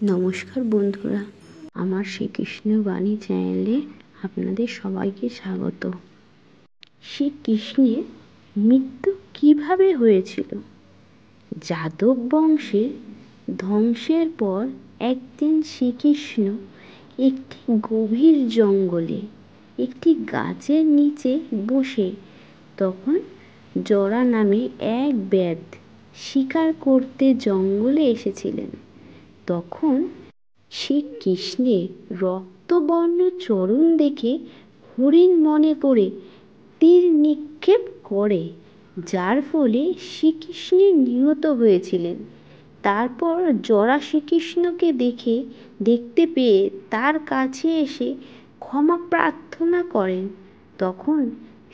নমস্কার বন্ধুরা, আমার শ্রীকৃষ্ণ বাণী চ্যানেলে আপনাদের সবাইকে স্বাগত। শ্রীকৃষ্ণের মৃত্যু কিভাবে হয়েছিল? যাদব বংশের ধ্বংসের পর একদিন শ্রীকৃষ্ণ একটি গভীর জঙ্গলে একটি গাছের নিচে বসে তখন জরা নামে এক ব্যাধ শিকার করতে জঙ্গলে এসেছিলেন। তখন শ্রীকৃষ্ণের রক্তবর্ণ চরণ দেখে হরিণ মনে করে তীর নিক্ষেপ করে, যার ফলে শ্রীকৃষ্ণ নিহত হয়েছিলেন। তারপর জরা শ্রীকৃষ্ণকে দেখতে পেয়ে তার কাছে এসে ক্ষমা প্রার্থনা করেন। তখন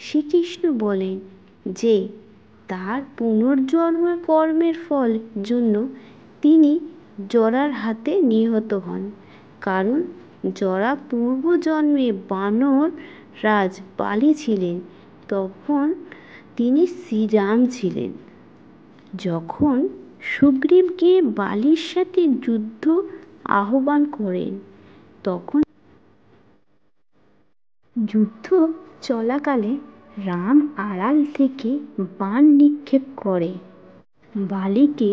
শ্রীকৃষ্ণ বলেন যে তার পুনর্জন্ম কর্মের ফল জন্য তিনি জরার হাতে নিহত হন, কারণ জরা পূর্বজন্মে বানর রাজ বালি ছিলেন। তখন তিনি শ্রীরাম ছিলেন। যখন সুগ্রীবকে বালির সাথে যুদ্ধ আহ্বান করেন, তখন যুদ্ধ চলাকালে রাম আড়াল থেকে বাণ নিক্ষেপ করে বালিকে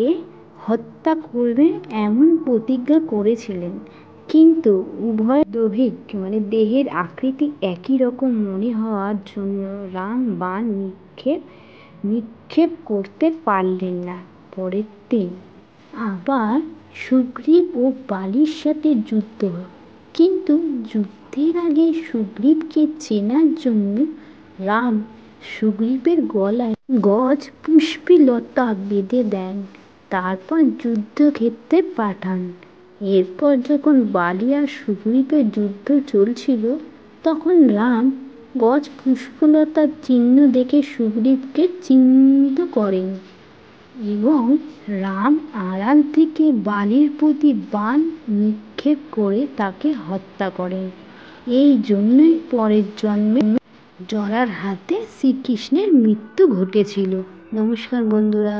হত্যা করবে এমন প্রতিজ্ঞা করেছিলেন। কিন্তু উভয় দৈহিক দেহের আকৃতি একই রকম মনে হওয়ার জন্য রাম বাণ নিক্ষেপ করতে পারলেন না। পরের দিন আবার সুগ্রীব ও বালির সাথে যুদ্ধ হয়, কিন্তু যুদ্ধের আগে সুগ্রীবকে চেনার জন্য রাম সুগ্রীবের গলায় গজ পুষ্পলতা বেঁধে দেন, তারপর যুদ্ধক্ষেত্রে পাঠান। এরপর যখন বালি আর সুগ্রীবের যুদ্ধ চলছিল, তখন রাম গজ পুষ্পলতার চিহ্ন দেখে সুগ্রীবকে চিহ্নিত করেন এবং রাম আড়াল থেকে বালির প্রতি বাণ নিক্ষেপ করে তাকে হত্যা করেন। এই জন্যই পরের জন্মে জরার হাতে শ্রীকৃষ্ণের মৃত্যু ঘটেছিল। নমস্কার বন্ধুরা।